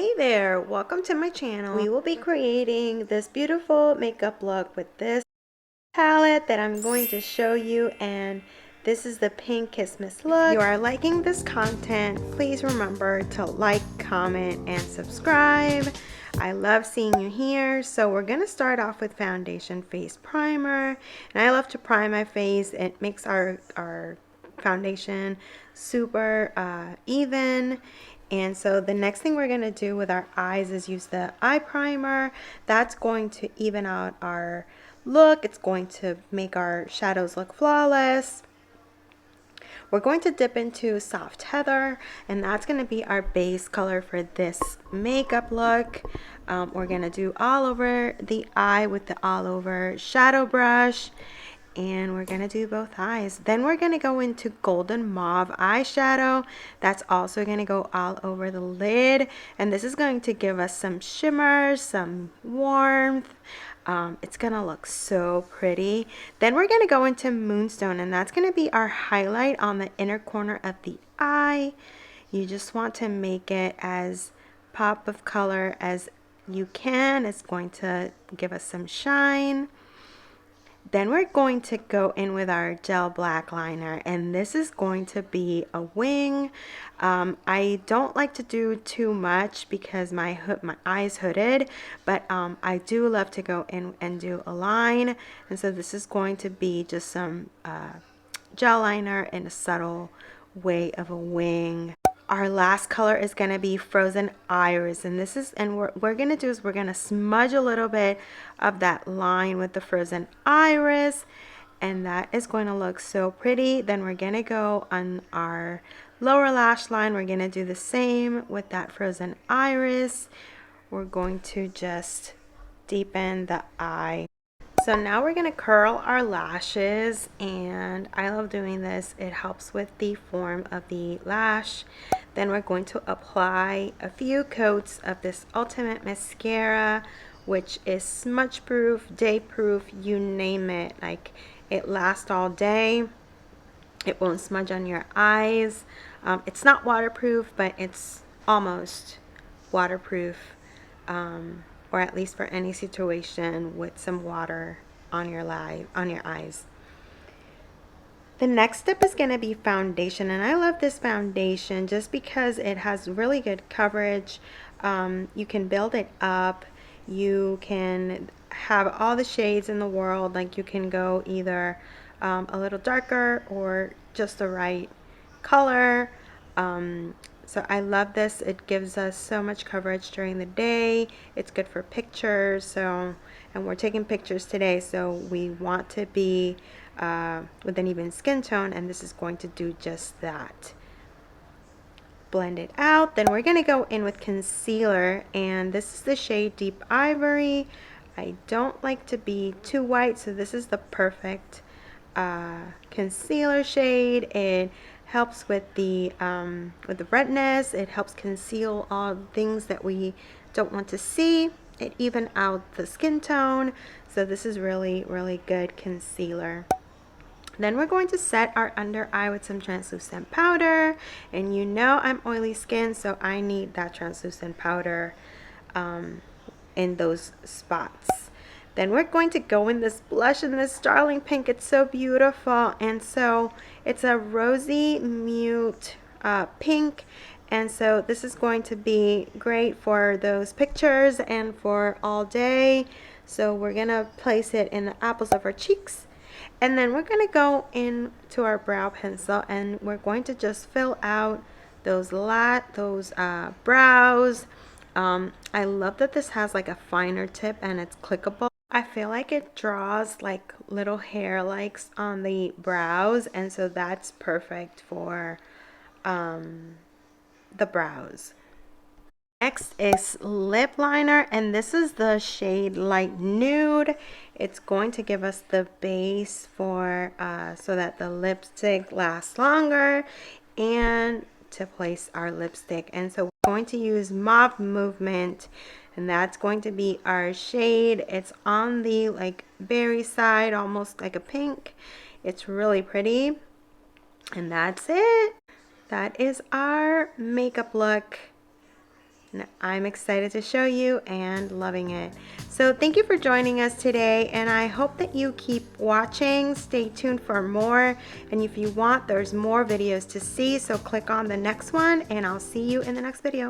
Hey there, welcome to my channel. We will be creating this beautiful makeup look with this palette that I'm going to show you, and this is the Pink Christmas look. If you are liking this content, please remember to like, comment, and subscribe. I love seeing you here. So we're going to start off with foundation face primer, and I love to prime my face. It makes our foundation super even. And so the next thing we're going to do with our eyes is use the eye primer. That's going to even out our look. It's going to make our shadows look flawless. We're going to dip into Soft Heather, and that's going to be our base color for this makeup look. We're going to do all over the eye with the all over shadow brush, and we're going to do both eyes. Then we're going to go into Golden Mauve eyeshadow. That's also going to go all over the lid, and this is going to give us some shimmer, some warmth. It's gonna look so pretty. Then we're gonna go into Moonstone, and that's gonna be our highlight on the inner corner of the eye. You just want to make it as pop of color as you can. It's going to give us some shine. Then we're going to go in with our gel black liner, and this is going to be a wing. I don't like to do too much because my eye's hooded, but I do love to go in and do a line, and so this is going to be just some gel liner in a subtle way of a wing. Our last color is going to be Frozen Iris, and this is, and what we're going to do is we're going to smudge a little bit of that line with the Frozen Iris, and that is going to look so pretty. Then we're going to go on our lower lash line. We're going to do the same with that Frozen Iris. We're going to just deepen the eye. So now we're going to curl our lashes, and I love doing this. It helps with the form of the lash. Then we're going to apply a few coats of this Ultimate Mascara, which is smudge proof, day proof, you name it. Like, it lasts all day. It won't smudge on your eyes. It's not waterproof, but it's almost waterproof. Or at least for any situation with some water on your eyes. The next step is going to be foundation, and I love this foundation just because it has really good coverage. You can build it up. You can have all the shades in the world. Like, you can go either a little darker or just the right color. So I love this. It gives us so much coverage during the day. It's good for pictures. So, and we're taking pictures today, so we want to be with an even skin tone, and this is going to do just that. Blend it out. Then we're going to go in with concealer, and this is the shade Deep Ivory. I don't like to be too white, so this is the perfect concealer shade. It helps with the redness. It helps conceal all things that we don't want to see. It even out the skin tone. So this is really, really good concealer. Then we're going to set our under eye with some translucent powder, and you know I'm oily skin, so I need that translucent powder in those spots. Then we're going to go in this blush in this Starling Pink. It's so beautiful, and so it's a rosy mute pink, and so this is going to be great for those pictures and for all day. So we're gonna place it in the apples of our cheeks, and then we're gonna go into our brow pencil, and we're going to just fill out those brows. I love that this has like a finer tip and it's clickable. I feel like it draws like little hair likes on the brows, and so that's perfect for the brows. Next is lip liner, and this is the shade Light Nude. It's going to give us the base for so that the lipstick lasts longer and to place our lipstick. And so we're going to use Mauve Movement, and that's going to be our shade. It's on the like berry side, almost like a pink. It's really pretty, and that's it. That is our makeup look. I'm excited to show you and loving it. So thank you for joining us today, and I hope that you keep watching. Stay tuned for more, and if you want, there's more videos to see, so click on the next one and I'll see you in the next video.